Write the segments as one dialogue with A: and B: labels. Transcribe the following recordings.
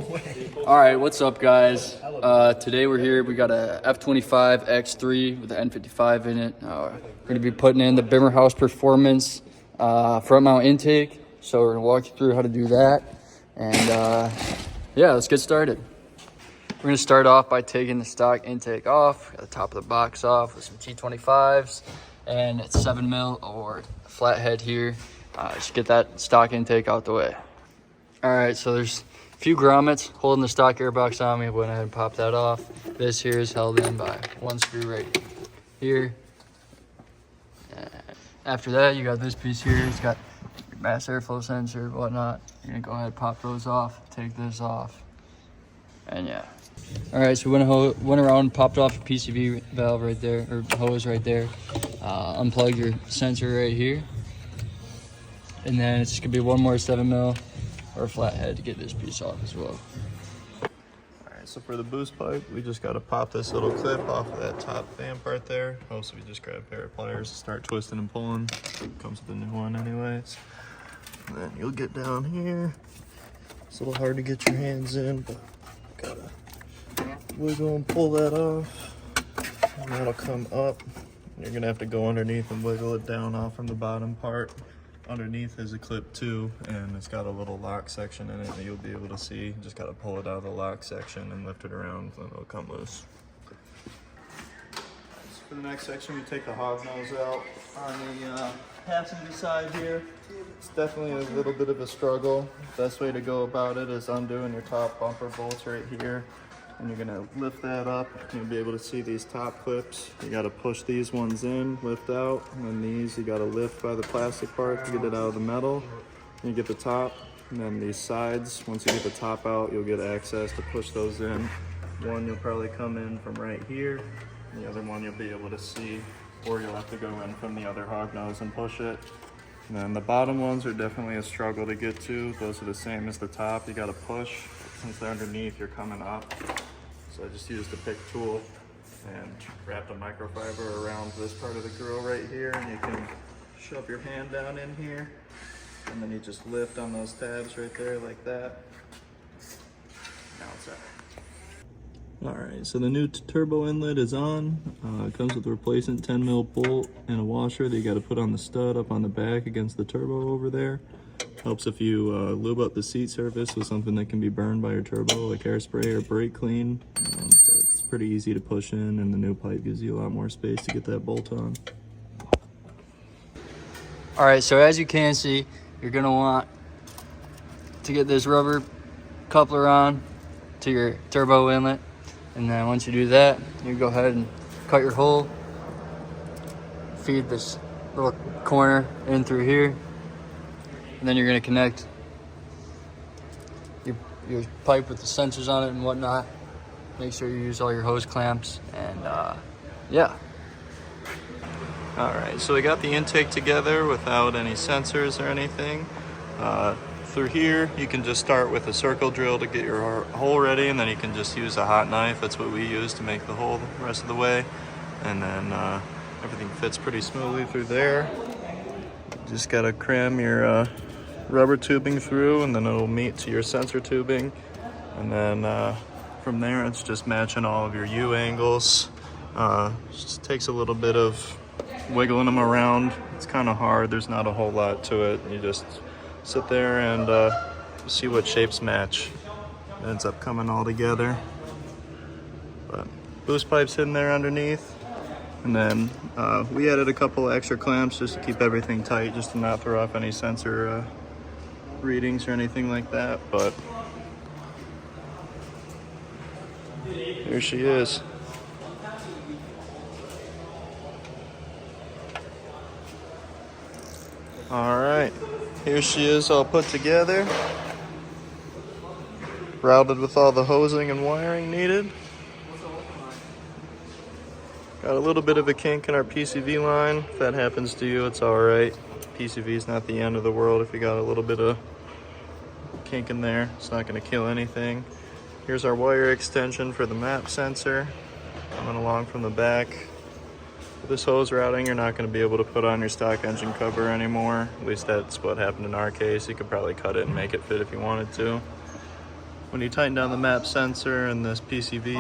A: All right, what's up, guys? Today we're here. We got a F25 X3 with the N55 in it. We're going to be putting in the BimmerHausPerformance front mount intake. So we're going to walk you through how to do that. And yeah, let's get started. We're going to start off by taking the stock intake off. Got the top of the box off with some T25s. And it's 7 mil or flathead here. Just get that stock intake out the way. All right, so there's a few grommets holding the stock airbox on me. I went ahead and popped that off. This here is held in by one screw right here. After that, you got this piece here. It's got your mass airflow sensor, whatnot. You're gonna go ahead and pop those off, take this off, and yeah. All right, so we went around, popped off a PCV valve right there, or hose right there. Unplug your sensor right here. And then it's just gonna be one more 7 mil or flathead to get this piece off as well.
B: Alright, so for the boost pipe, we just gotta pop this little clip off of that top fan part there. Also, we just grab a pair of pliers to start twisting and pulling. Comes with a new one anyways. And then you'll get down here. It's a little hard to get your hands in, but gotta wiggle and pull that off. And that'll come up. You're gonna have to go underneath and wiggle it down off from the bottom part. Underneath is a clip too, and it's got a little lock section in it that you'll be able to see. You just gotta pull it out of the lock section and lift it around, and it'll come loose. So for the next section, we take the hog nose out on the passenger side here. It's definitely a little bit of a struggle. Best way to go about it is undoing your top bumper bolts right here. And you're gonna lift that up. You'll be able to see these top clips. You gotta push these ones in, lift out, and then these you gotta lift by the plastic part to get it out of the metal. You get the top, and then these sides, once you get the top out, you'll get access to push those in. One you'll probably come in from right here, and the other one you'll be able to see, or you'll have to go in from the other hog nose and push it. And then the bottom ones are definitely a struggle to get to. Those are the same as the top. You gotta push. Since they're underneath, you're coming up. So I just used a pick tool and wrapped a microfiber around this part of the grill right here, and you can shove your hand down in here, and then you just lift on those tabs right there like that. Now it's out. All right, so the new turbo inlet is on. It comes with a replacement 10 mil bolt and a washer that you got to put on the stud up on the back against the turbo over there. Helps if you lube up the seat surface with something that can be burned by your turbo, like hairspray or brake clean. But it's pretty easy to push in, and the new pipe gives you a lot more space to get that bolt on.
A: All right, so as you can see, you're gonna want to get this rubber coupler on to your turbo inlet. And then once you do that, you go ahead and cut your hole, feed this little corner in through here. And then you're gonna connect your pipe with the sensors on it and whatnot. Make sure you use all your hose clamps, and yeah.
B: All right, so we got the intake together without any sensors or anything. Through here, you can just start with a circle drill to get your hole ready, and then you can just use a hot knife. That's what we use to make the hole the rest of the way. And then everything fits pretty smoothly through there. Just gotta cram your rubber tubing through, and then it'll meet to your sensor tubing. And then from there, it's just matching all of your U angles. Just takes a little bit of wiggling them around. It's kind of hard. There's not a whole lot to it. You just sit there and see what shapes match. It ends up coming all together. But boost pipe's in there underneath. And then we added a couple extra clamps just to keep everything tight, just to not throw off any sensor readings or anything like that. But here she is. All right, here she is all put together, routed with all the hosing and wiring needed. Got a little bit of a kink in our PCV line. If that happens to you, it's all right. PCV is not the end of the world. If you got a little bit of kink in there, it's not gonna kill anything. Here's our wire extension for the map sensor coming along from the back. With this hose routing, you're not gonna be able to put on your stock engine cover anymore. At least that's what happened in our case. You could probably cut it and make it fit if you wanted to. When you tighten down the map sensor and this PCV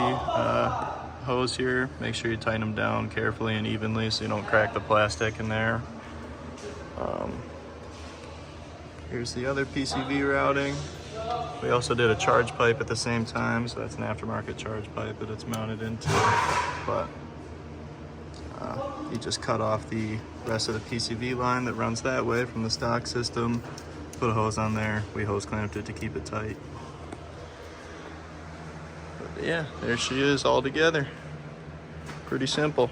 B: hose here, make sure you tighten them down carefully and evenly so you don't crack the plastic in there. Here's the other PCV routing. We also did a charge pipe at the same time, so that's an aftermarket charge pipe that it's mounted into. But you just cut off the rest of the PCV line that runs that way from the stock system, put a hose on there, we hose clamped it to keep it tight. But yeah, there she is all together. Pretty simple.